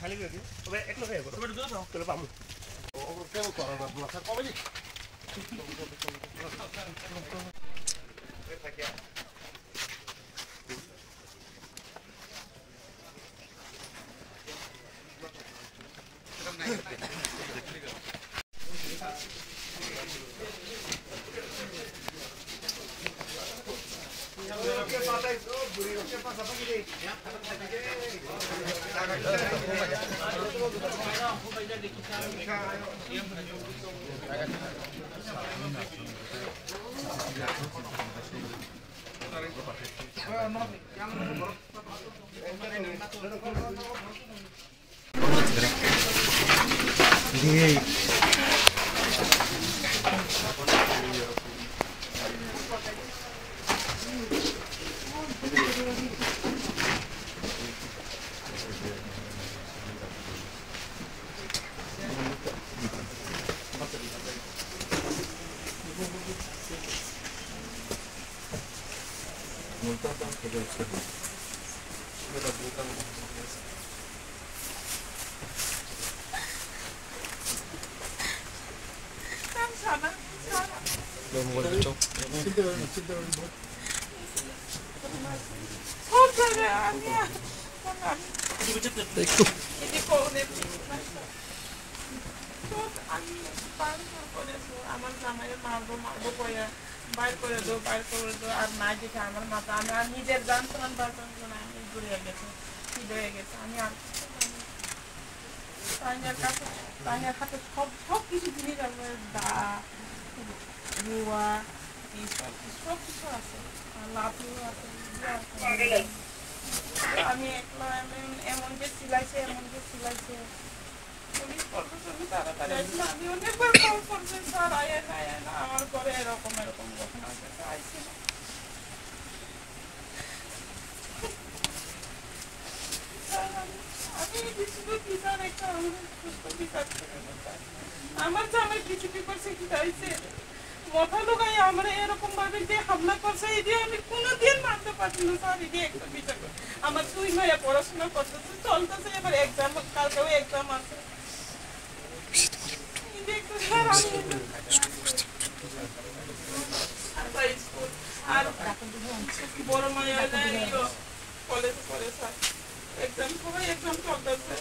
খালি করে দিও তবে এক লোক খাইবো তবে দুটো দাও তাহলে পামু ও কেন করা না মাথা কবে নি থাকে ¿Qué pasa? ¿Qué pasa? আমার জামাইয়ের মারবো মারবো কইয়া বাইর করে দো আর না যেটা আমার মাথা আমি আর নিজের জান প্রাণ বাঁচানোর জন্য আমি ঘুরে গেছে কি হয়ে গেছে আমি আর তাইনের হাতে সব কিছু জিনিস আছে দা রুয়া সব কিছু আছে লাঠিও আছে আমি একলা এমন যে সিলাইছে পুলিশ প্রশাসন তাড়াতাড়ি আসলে আমি অনেকবার কল করছি স্যার আয়েন না আমার ঘরে এরকম ঘটনা হয়েছে আইসি না আমি শুধু বিচার একটা সুস্থ বিচার করে আমার জামাই বিজেপি করছে কি চাইছে মাথা ঢোকাই আমরা এরকম ভাবে যে হামলা করছে এই দিয়ে আমি কোনোদিন মানতে পারছি না স্যার এই দিয়ে একটা বিচার করে আমার 2 মাস পড়াশোনা করতেছে চলতেছে এবার এক্সাম কালকেও এক্সাম আছে আর বড় মায়া কলেজ করে স্যার এক্সাম সবাই এক্সাম চলতেছে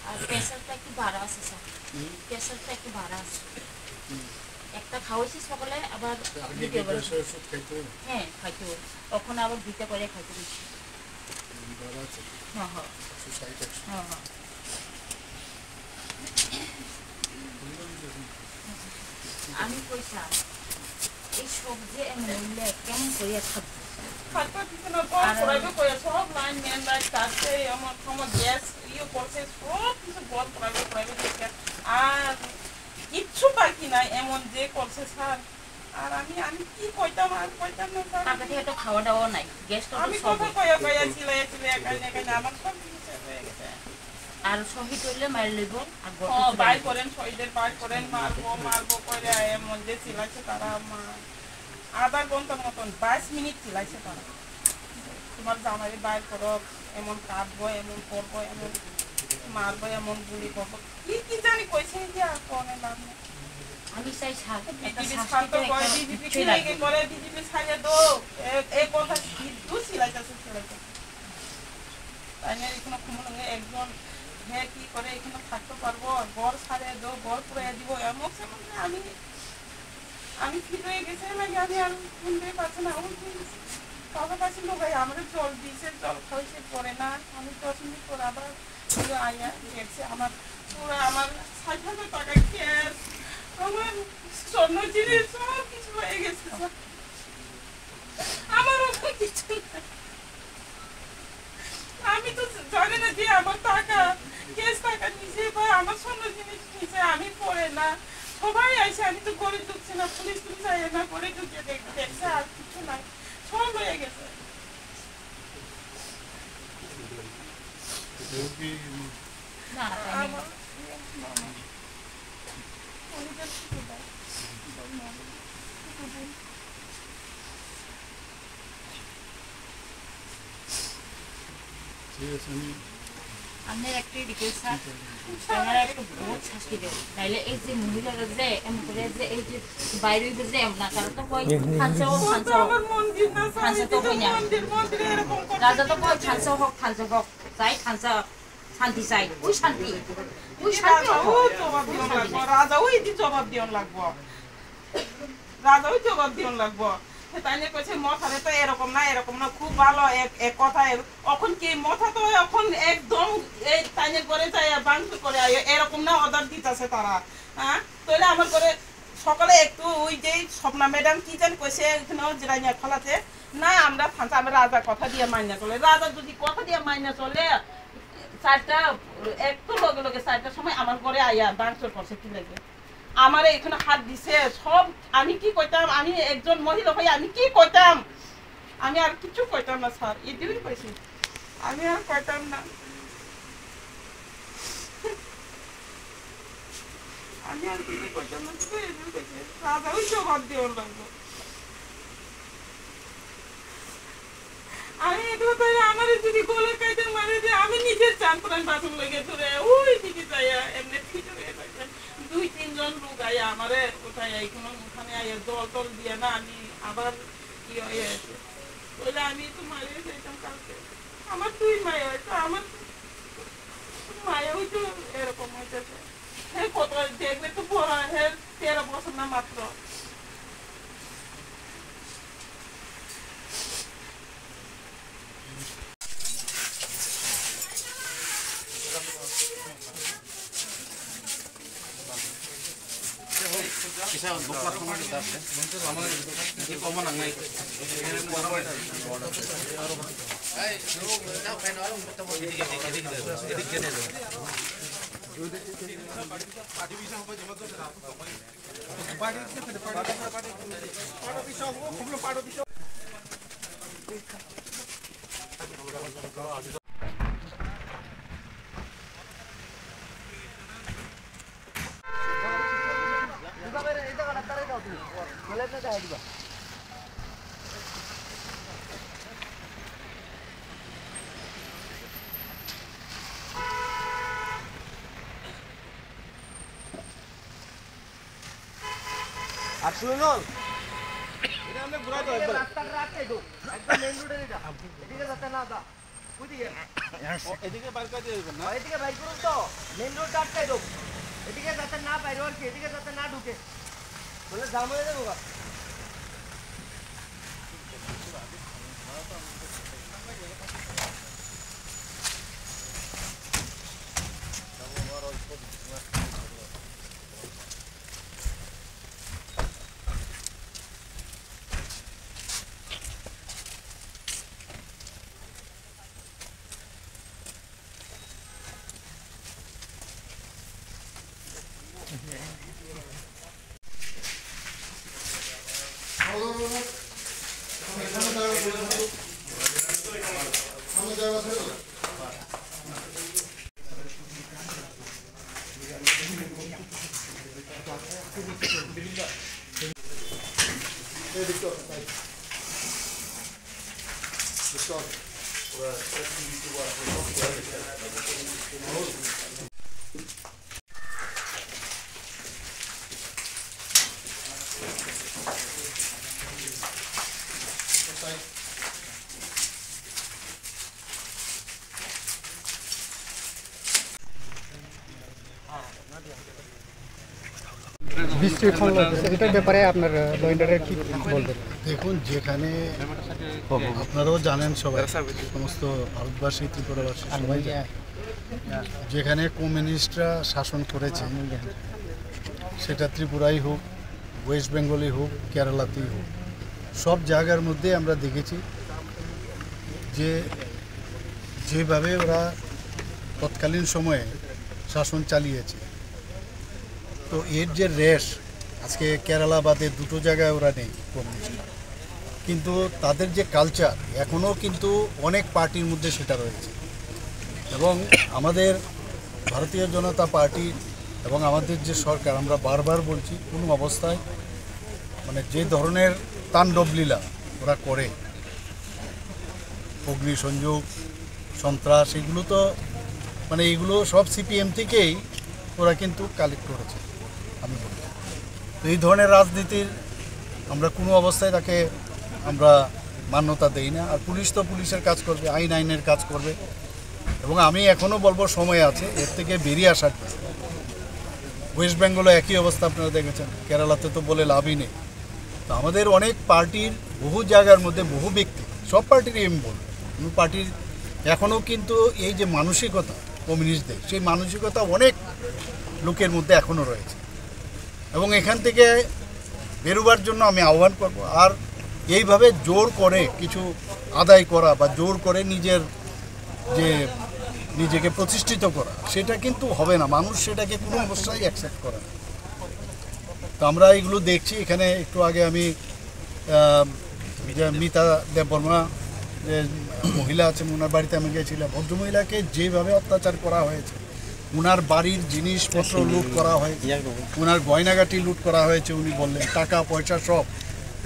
আর প্রেসারটা একটু বাড়া আছে স্যার প্রেসারটা একটু বাড়া আছে একটা খাওয়াইছি সকালে আবার হ্যাঁ খাইতে তখন আবার দুইটা করে খাইতে দিচ্ছি আমি পয়সা এই সবজি মূল্যে কেমন করিয়া খাবো সব লাইন মেন লাইট কাটছে আমার গ্যাস ইয়ে করছে সব কিছু বল প্রাইভেট আর কিচ্ছু বাকি নাই এমন যে করছে স্যার আর আমি কি কইতাম না স্যার আপনাদের এটা খাওয়া দাওয়া নাই গ্যাস তো আমি কথা কইয়া চিলাই একাই আমার সব কিছু হয়ে গেছে আর শহীদ হইলে মার লইব আর বাই করেন শহীদের বাই করেন মারবো করে এমন যে চিলাইছে তারা আধা ঘন্টার মতন 22 মিনিট চিলাইছে তারা তোমার জামাই বাইর করো এমন কাটবো এমন করবো এমন মারবো এমন গুলি করবো কি জানি কইছে যে আর কোনে নাম আমি চাই শাস্তি করে বিজেপি ছাড়িয়ে দো এই কথা দু সিলাইতেছে তাই না এখানে খুমলঙ্গে একজন হ্যাঁ কি করে এখানে থাকতে পারবো ঘর ছাড়িয়ে দো ঘর পুরাই দিব এমন সেমন আমি ফিট হয়ে গেছে লাগে আমি আর শুনতে পারছি না কথা পাচ্ছি লোক আমার জল দিয়েছে জল খাইছে পরে না আমি 10 মিনিট পর আবার আয়া দেখছে আমার পুরো আমার 60,000 টাকা ক্যাশ আমার স্বর্ণ জিনিস সব কিছু হয়ে গেছে আমার কিছু আমি তো জানি না যে আমার টাকা ক্যাশ টাকা নিচে বা আমার স্বর্ণ জিনিস নিচে আমি পরে না সবাই আইসে আমি তো গড়ে ঢুকছি না পুলিশ আয় না গড়ে ঢুকে দেখছে আর কিছু নাই সব হয়ে গেছে আমি একটি রিকোয়েস্ট স্যার আপনারা একটু বহুত শাস্তি দেন নাইলে এই যে মহিলারা যে এমন করে যে এই যে বাইরে যে এমন না তারা তো কই খানসা হোক খানসা হোক আমার মন্দির না স্যার, খানসা তো কই না মন্দিরে এরকম করে রাজা তো কই খানসা হোক চাই খানসা শান্তি চাই ওই শান্তি রাজাও জবাব দিয়ন লাগবো, রাজাও এটি জবাব দিয়ন লাগবো, রাজাও জবাব দিয়ন লাগবো। তাইলে কইছে মথারে তো এরকম না খুব ভালো এক কথা। এখন কি মথা তো এখন একদম এই তাইলে করে যায় বাংশু করে এরকম না অর্ডার দিতেছে তারা। হ্যাঁ তাহলে আমার করে সকালে একটু ওই যে স্বপ্না ম্যাডাম কি জান কইছে এখানে জিরাইয়া খোলাতে না আমরা ফাঁসা আমরা রাজা কথা দিয়ে মাইনা চলে, রাজা যদি কথা দিয়ে মাইনা চলে 4টা একটু লগে 4টার সময় আমার ঘরে আইয়া বাংশর করছে কি লাগে আমার এখানে হাত দিছে সব। আমি কি কইতাম, আমি একজন মহিলা হয়ে আমি কি কইতাম, আমি আর কিছু কইতাম না স্যার, এটুকুই কইছি, আমি আর কইতাম না, আমি আর কিছু কইতাম না, শুধু এটুকুই কইছি রাজাও জবাব দেওয়ার লাগবো। আমি এগুলো তো আমার যদি গোলা কাইতে মারে যে আমি নিজের চান প্রাণ বাথরুম লেগে ধরে ওই দিকে যাইয়া এমনি ঠিক হয়ে থাকবেন 2-3 জন লোক আইয়া আমারে কোথায় এইখানে ওখানে আইয়া জল দিয়ে না আমি আবার কি হয়ে আছে বলে আমি তো মারিয়ে যাইতাম কালকে। আমার 2 মায়া হয়তো আমার মায়া হয়তো এরকম হইতেছে। হ্যাঁ কত দেখবে তো বড় হ্যাঁ 13 বছর না মাত্র। Bisa untuk pelakukan kita, untuk lama itu common angai. Ini buat apa? Hey, lu tahu kan orang bertemu ini gini loh. Parti bisa apa jemaat tu terang. Parti bisa apa? Kumpulan parti bisa. আর শুনুন এটা আমরা ঘুরা দাও একবার রাস্তাটা রাখতে দাও একদম মেইন রোডে এটা এদিকে যাতে না দা ওইদিকে এদিকে বাইর করে দিবেন না এদিকে বাইর করুন তো মেইন রোডটা আটকে দাও এদিকে যাতে না বাইরে আর কি এদিকে যাতে না ঢুকে বলে জাম হয়ে যাবে বাবা এটার ব্যাপারে আপনার লয়েন্ডারের কি বলবেন? দেখুন, যেখানে আপনারাও জানেন সবাই, সমস্ত ভারতবাসী ত্রিপুরাবাসী সবাই যেখানে কমিউনিস্টরা শাসন করেছে, সেটা ত্রিপুরাই হোক, ওয়েস্ট বেঙ্গলই হোক, কেরালাতেই হোক, সব জায়গার মধ্যে আমরা দেখেছি যে যেভাবে ওরা তৎকালীন সময়ে শাসন চালিয়েছে। তো এর যে রেশ আজকে কেরালা বাদে দুটো জায়গায় ওরা নেই কমিউনিস্ট, কিন্তু তাদের যে কালচার এখনও কিন্তু অনেক পার্টির মধ্যে সেটা রয়েছে। এবং আমাদের ভারতীয় জনতা পার্টি এবং আমাদের যে সরকার, আমরা বারবার বলছি কোনো অবস্থায় মানে যে ধরনের তাণ্ডবলীলা ওরা করে, অগ্নিসংযোগ, সন্ত্রাস, এগুলো তো মানে এগুলো সব সিপিএম থেকেই ওরা কিন্তু কালেক্ট করেছে আমি বলি। তো এই ধরনের রাজনীতির আমরা কোনো অবস্থায় তাকে আমরা মান্যতা দেই না। আর পুলিশ তো পুলিশের কাজ করবে, আইনের কাজ করবে, এবং আমি এখনও বলবো সময় আছে এর থেকে বেরিয়ে আসার। ওয়েস্ট বেঙ্গলও একই অবস্থা আপনারা দেখেছেন, কেরালাতে তো বলে লাভই নেই। তো আমাদের অনেক পার্টির বহু জায়গার মধ্যে বহু ব্যক্তি, সব পার্টিরই আমি বলবো, কোনো পার্টির এখনও কিন্তু এই যে মানসিকতা কমিউনিস্টদের, সেই মানসিকতা অনেক লোকের মধ্যে এখনও রয়েছে, এবং এখান থেকে বেরোবার জন্য আমি আহ্বান করব। আর এইভাবে জোর করে কিছু আদায় করা বা জোর করে নিজেকে প্রতিষ্ঠিত করা, সেটা কিন্তু হবে না। মানুষ সেটাকে কোনো অবস্থায় অ্যাকসেপ্ট করে না। তো আমরা এগুলো দেখছি। এখানে একটু আগে আমি যে মিতা দেববর্মা যে মহিলা আছেন, ওনার বাড়িতে আমি গিয়েছিলাম। ভদ্রমহিলাকে যেভাবে অত্যাচার করা হয়েছে, ওনার বাড়ির জিনিসপত্র লুট করা হয়েছে, ওনার গয়নাগাটি লুট করা হয়েছে, উনি বললেন টাকা পয়সা সব,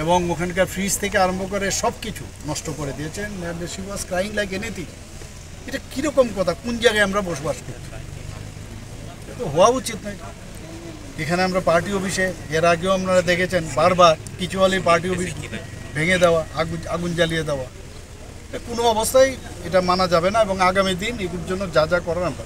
এবং ওখানকার ফ্রিজ থেকে আরম্ভ করে সব কিছু নষ্ট করে দিয়েছেন। She was crying like anything. এটা কীরকম কথা? কোন জায়গায় আমরা বসবাস করছি? তো হওয়া উচিত নয়। এখানে আমরা পার্টি অফিসে এর আগেও আপনারা দেখেছেন বারবার কিছু হলেই পার্টি অফিস ভেঙে দেওয়া, আগুন জ্বালিয়ে দেওয়া, কোনো অবস্থায় এটা মানা যাবে না, এবং আগামী দিন এগুলোর জন্য যা যা করার আমরা